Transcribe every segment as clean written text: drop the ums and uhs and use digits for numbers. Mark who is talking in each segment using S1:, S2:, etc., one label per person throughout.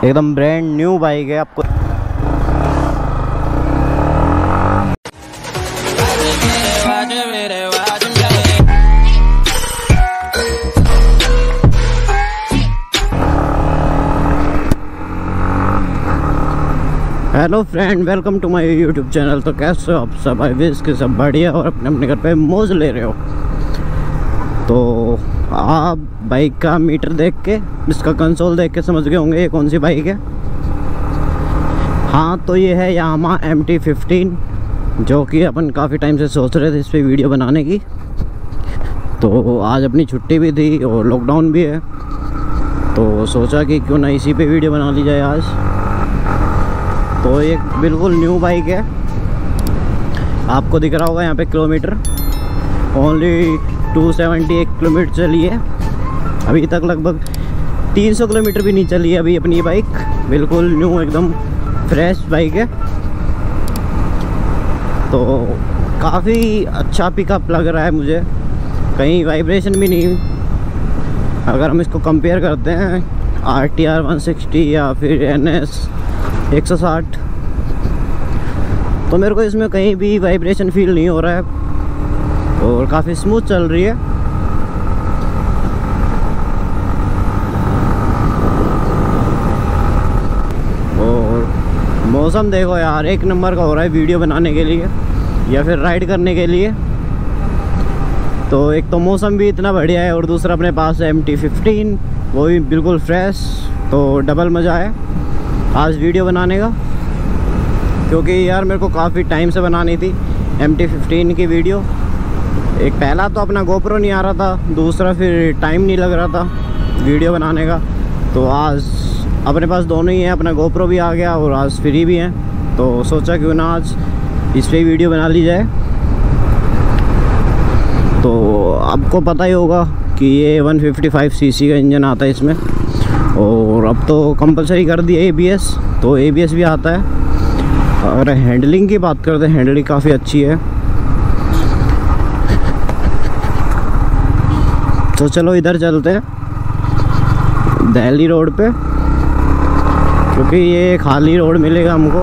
S1: एकदम brand new bike है। आपको hello friend, welcome to my YouTube channel. तो कैसे हो आप सब? आई विश के सब बढ़िया और अपने अपने घर पे मौज ले रहे हो। तो आप बाइक का मीटर देख के, इसका कंसोल देख के समझ गए होंगे ये कौन सी बाइक है। हाँ, तो ये है यामाहा MT-15, जो कि अपन काफ़ी टाइम से सोच रहे थे इस पर वीडियो बनाने की। तो आज अपनी छुट्टी भी थी और लॉकडाउन भी है, तो सोचा कि क्यों ना इसी पे वीडियो बना ली जाए आज। तो एक बिल्कुल न्यू बाइक है, आपको दिख रहा होगा यहाँ पे किलोमीटर, ओनली 278 किलोमीटर चली है अभी तक। लगभग 300 किलोमीटर भी नहीं चली है अभी अपनी बाइक। बिल्कुल न्यू एकदम फ्रेश बाइक है। तो काफ़ी अच्छा पिकअप लग रहा है मुझे, कहीं वाइब्रेशन भी नहीं। अगर हम इसको कंपेयर करते हैं RTR 160 या फिर NS 160, तो मेरे को इसमें कहीं भी वाइब्रेशन फील नहीं हो रहा है और काफ़ी स्मूथ चल रही है। और मौसम देखो यार, एक नंबर का हो रहा है वीडियो बनाने के लिए या फिर राइड करने के लिए। तो एक तो मौसम भी इतना बढ़िया है और दूसरा अपने पास है MT-15, वो भी बिल्कुल फ्रेश। तो डबल मज़ा है आज वीडियो बनाने का, क्योंकि यार मेरे को काफ़ी टाइम से बनानी थी MT-15 की वीडियो। एक पहला तो अपना GoPro नहीं आ रहा था, दूसरा फिर टाइम नहीं लग रहा था वीडियो बनाने का। तो आज अपने पास दोनों ही हैं, अपना GoPro भी आ गया और आज फ्री भी हैं, तो सोचा क्यों ना आज इस पर वीडियो बना ली जाए। तो आपको पता ही होगा कि ये 155 cc का इंजन आता है इसमें, और अब तो कंपलसरी कर दिया ABS, तो ABS भी आता है। अगर हैंडलिंग की बात करते हैं, हैंडलिंग काफ़ी अच्छी है। तो चलो इधर चलते हैं दिल्ली रोड पे, क्योंकि ये खाली रोड मिलेगा हमको,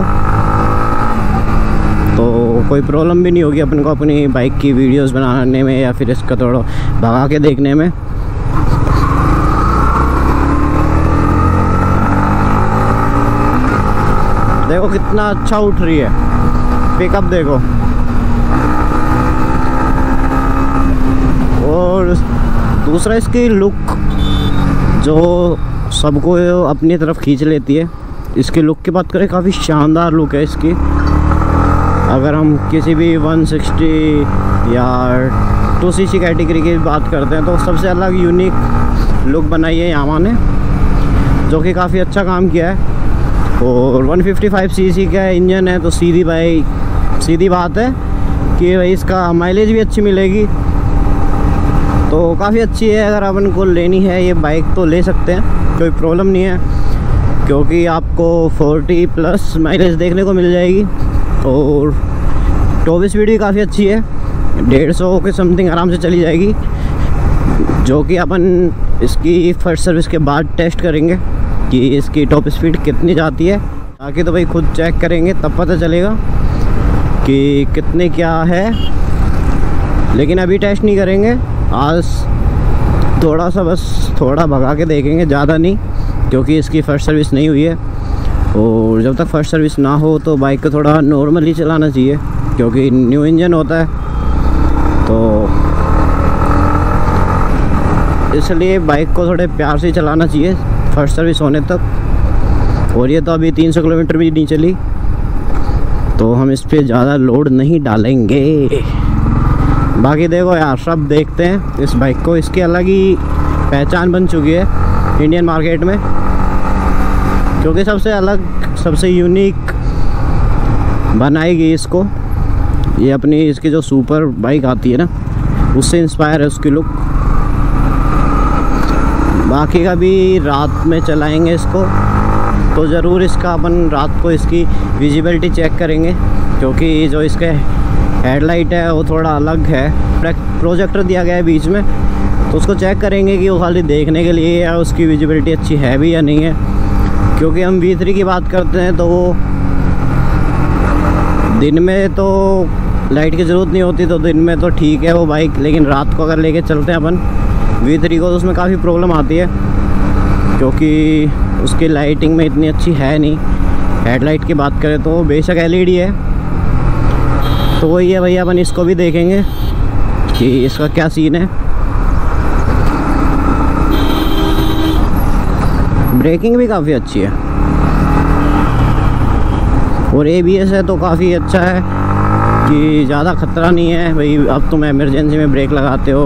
S1: तो कोई प्रॉब्लम भी नहीं होगी अपन को अपनी बाइक की वीडियोस बनाने में या फिर इसका थोड़ा भगा के देखने में। देखो कितना अच्छा उठ रही है, पिकअप देखो। और दूसरा इसकी लुक जो सबको अपनी तरफ खींच लेती है। इसकी लुक की बात करें, काफ़ी शानदार लुक है इसकी। अगर हम किसी भी 160 या 2cc कैटेगरी की बात करते हैं, तो सबसे अलग यूनिक लुक बनाई है यामाहा ने, जो कि काफ़ी अच्छा काम किया है। और 155 cc का इंजन है, तो सीधी बात है कि भाई इसका माइलेज भी अच्छी मिलेगी, तो काफ़ी अच्छी है। अगर अपन को लेनी है ये बाइक तो ले सकते हैं, कोई प्रॉब्लम नहीं है, क्योंकि आपको 40+ माइलेज देखने को मिल जाएगी। और टॉप स्पीड भी काफ़ी अच्छी है, 150 के समथिंग आराम से चली जाएगी, जो कि अपन इसकी फर्स्ट सर्विस के बाद टेस्ट करेंगे कि इसकी टॉप स्पीड कितनी जाती है। बाकी तो भाई खुद चेक करेंगे तब पता चलेगा कि कितने क्या है, लेकिन अभी टेस्ट नहीं करेंगे। आज थोड़ा सा बस थोड़ा भगा के देखेंगे, ज़्यादा नहीं, क्योंकि इसकी फर्स्ट सर्विस नहीं हुई है। और जब तक फर्स्ट सर्विस ना हो तो बाइक को थोड़ा नॉर्मली चलाना चाहिए, क्योंकि न्यू इंजन होता है, तो इसलिए बाइक को थोड़े प्यार से चलाना चाहिए फर्स्ट सर्विस होने तक। और ये तो अभी 300 किलोमीटर भी नहीं चली, तो हम इस पर ज़्यादा लोड नहीं डालेंगे। बाकी देखो यार, सब देखते हैं इस बाइक को, इसकी अलग ही पहचान बन चुकी है इंडियन मार्केट में, क्योंकि सबसे अलग सबसे यूनिक बनाएगी इसको। ये अपनी इसकी जो सुपर बाइक आती है ना, उससे इंस्पायर है उसकी लुक। बाकी का भी रात में चलाएंगे इसको, तो ज़रूर इसका अपन रात को इसकी विजिबिलिटी चेक करेंगे, क्योंकि जो इसके हेडलाइट है वो थोड़ा अलग है। प्रोजेक्टर दिया गया है बीच में, तो उसको चेक करेंगे कि वो खाली देखने के लिए या उसकी विजिबिलिटी अच्छी है भी या नहीं है, क्योंकि हम V3 की बात करते हैं तो वो दिन में तो लाइट की ज़रूरत नहीं होती, तो दिन में तो ठीक है वो बाइक, लेकिन रात को अगर लेके चलते हैं अपन V3 को तो उसमें काफ़ी प्रॉब्लम आती है, क्योंकि उसकी लाइटिंग में इतनी अच्छी है नहीं। हेडलाइट की बात करें तो बेशक LED है, तो वही है भैया, अपन इसको भी देखेंगे कि इसका क्या सीन है। ब्रेकिंग भी काफ़ी अच्छी है और ABS है तो काफ़ी अच्छा है कि ज़्यादा ख़तरा नहीं है भाई। अब तुम इमरजेंसी में ब्रेक लगाते हो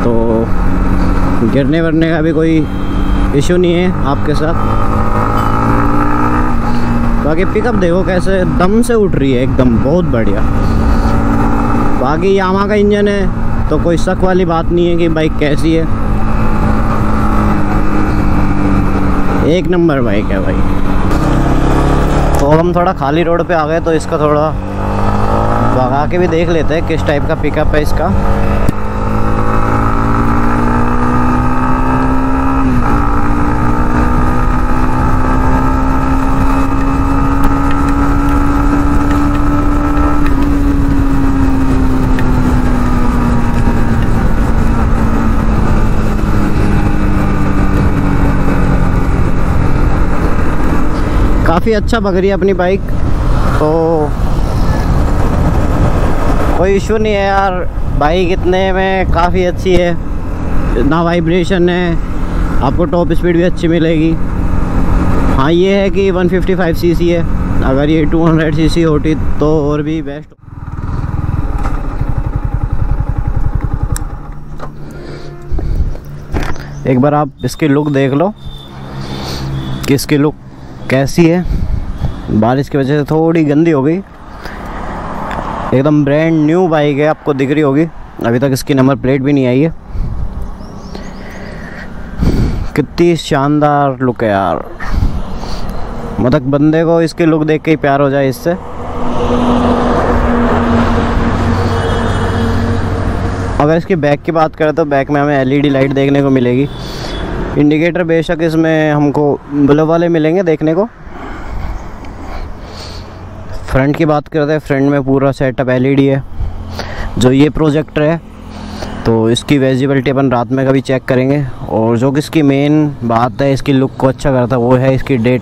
S1: तो गिरने वरने का भी कोई इशू नहीं है आपके साथ। बाकी पिकअप देखो कैसे दम से उठ रही है, एकदम बहुत बढ़िया। बाकी यामाहा का इंजन है तो कोई शक वाली बात नहीं है कि बाइक कैसी है, एक नंबर बाइक है भाई। तो हम थोड़ा खाली रोड पे आ गए तो इसका थोड़ा भगा के भी देख लेते हैं किस टाइप का पिकअप है इसका। काफ़ी अच्छा भग रही है अपनी बाइक, तो कोई इशू नहीं है यार। बाइक इतने में काफ़ी अच्छी है, ना वाइब्रेशन है, आपको टॉप स्पीड भी अच्छी मिलेगी। हाँ ये है कि 155 सीसी है, अगर ये 200 सीसी होती तो और भी बेस्ट। एक बार आप इसकी लुक देख लो कि इसकी लुक कैसी है। बारिश की वजह से थोड़ी गंदी हो गई, एकदम ब्रांड न्यू बाइक है, आपको दिख रही होगी। अभी तक इसकी नंबर प्लेट भी नहीं आई है। कितनी शानदार लुक है यार, मतलब बंदे को इसकी लुक देख के ही प्यार हो जाए इससे। अगर इसकी बैक की बात करें तो बैक में हमें LED लाइट देखने को मिलेगी। इंडिकेटर बेशक इसमें हमको ब्लू वाले मिलेंगे देखने को। फ्रंट की बात करते हैं, फ्रंट में पूरा सेटअप LED है, जो ये प्रोजेक्टर है, तो इसकी विजिबिलिटी अपन रात में कभी चेक करेंगे। और जो कि इसकी मेन बात है इसकी लुक को अच्छा करता है वो है इसकी डे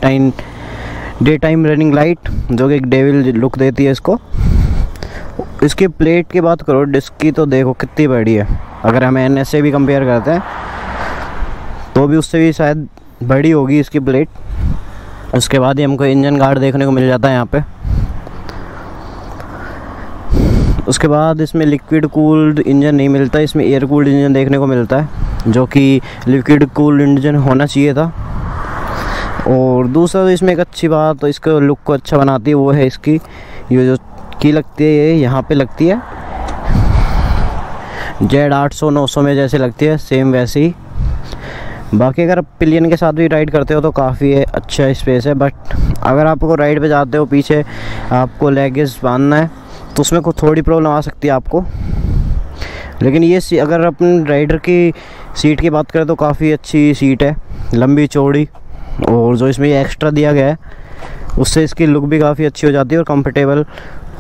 S1: टाइम रनिंग लाइट, जो कि एक डेविल लुक देती है इसको। इसकी प्लेट की बात करो, डिस्क की, तो देखो कितनी बड़ी है। अगर हम NS से भी कंपेयर करते हैं तो भी उससे भी शायद बड़ी होगी इसकी प्लेट। उसके बाद ही हमको इंजन गार्ड देखने को मिल जाता है यहाँ पे। उसके बाद इसमें लिक्विड कूल्ड इंजन नहीं मिलता, इसमें एयर कूल्ड इंजन देखने को मिलता है, जो कि लिक्विड कूल्ड इंजन होना चाहिए था। और दूसरा इसमें एक अच्छी बात तो इसको लुक को अच्छा बनाती है वो है इसकी ये जो की लगती है, ये यहाँ पे लगती है Z800 900 में जैसे लगती है, सेम वैसे ही। बाकी अगर पिलियन के साथ भी राइड करते हो तो काफ़ी अच्छा स्पेस है, बट अगर आपको राइड पे जाते हो पीछे आपको लेगेज बांधना है तो उसमें कुछ थोड़ी प्रॉब्लम आ सकती है आपको। लेकिन ये अगर अपन राइडर की सीट की बात करें तो काफ़ी अच्छी सीट है, लंबी चौड़ी, और जो इसमें ये एक्स्ट्रा दिया गया है उससे इसकी लुक भी काफ़ी अच्छी हो जाती है और कंफर्टेबल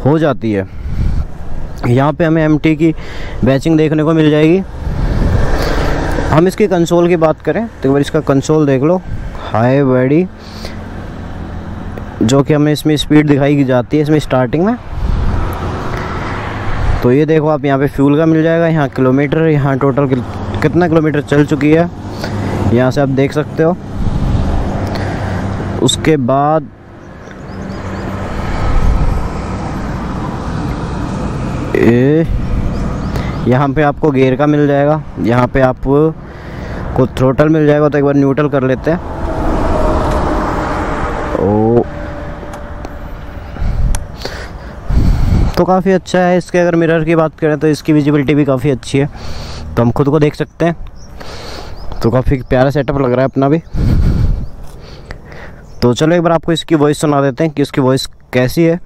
S1: हो जाती है। यहाँ पे हमें MT की बैचिंग देखने को मिल जाएगी। हम इसकी कंसोल की बात करें तो एक बार इसका कंसोल देख लो, हाई बॉडी, जो कि हमें इसमें स्पीड दिखाई जाती है इसमें स्टार्टिंग में। तो ये देखो आप यहाँ पे फ्यूल का मिल जाएगा, यहाँ किलोमीटर, यहाँ टोटल कितना किलोमीटर चल चुकी है यहाँ से आप देख सकते हो। उसके बाद यहाँ पे आपको गियर का मिल जाएगा, यहाँ पे आपको थ्रोटल मिल जाएगा। तो एक बार न्यूट्रल कर लेते हैं। ओ तो काफ़ी अच्छा है। इसके अगर मिरर की बात करें तो इसकी विजिबिलिटी भी काफ़ी अच्छी है, तो हम खुद को देख सकते हैं। तो काफ़ी प्यारा सेटअप लग रहा है अपना भी। तो चलो एक बार आपको इसकी वॉइस सुना देते हैं कि इसकी वॉइस कैसी है।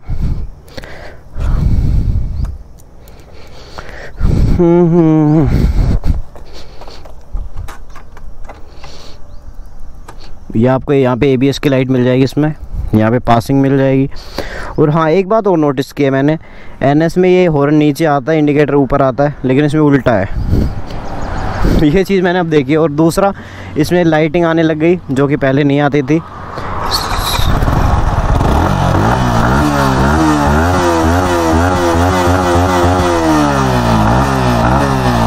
S1: ये आपको यहाँ पे ABS की लाइट मिल जाएगी, इसमें यहाँ पे पासिंग मिल जाएगी। और हाँ, एक बात और नोटिस की है मैंने, NS में ये हॉर्न नीचे आता है, इंडिकेटर ऊपर आता है, लेकिन इसमें उल्टा है। ये चीज़ मैंने अब देखी। और दूसरा, इसमें लाइटिंग आने लग गई जो कि पहले नहीं आती थी।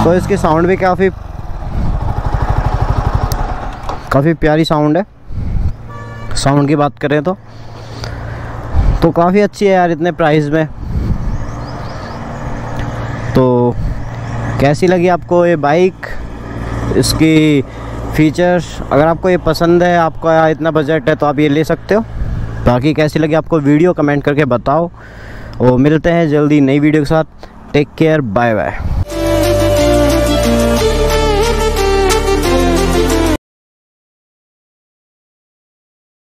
S1: तो इसकी साउंड भी काफ़ी प्यारी साउंड है। साउंड की बात करें तो काफ़ी अच्छी है यार इतने प्राइस में। तो कैसी लगी आपको ये बाइक, इसकी फीचर्स? अगर आपको ये पसंद है, आपका इतना बजट है, तो आप ये ले सकते हो। बाकी कैसी लगी आपको वीडियो कमेंट करके बताओ, और मिलते हैं जल्दी नई वीडियो के साथ। Take care, bye bye.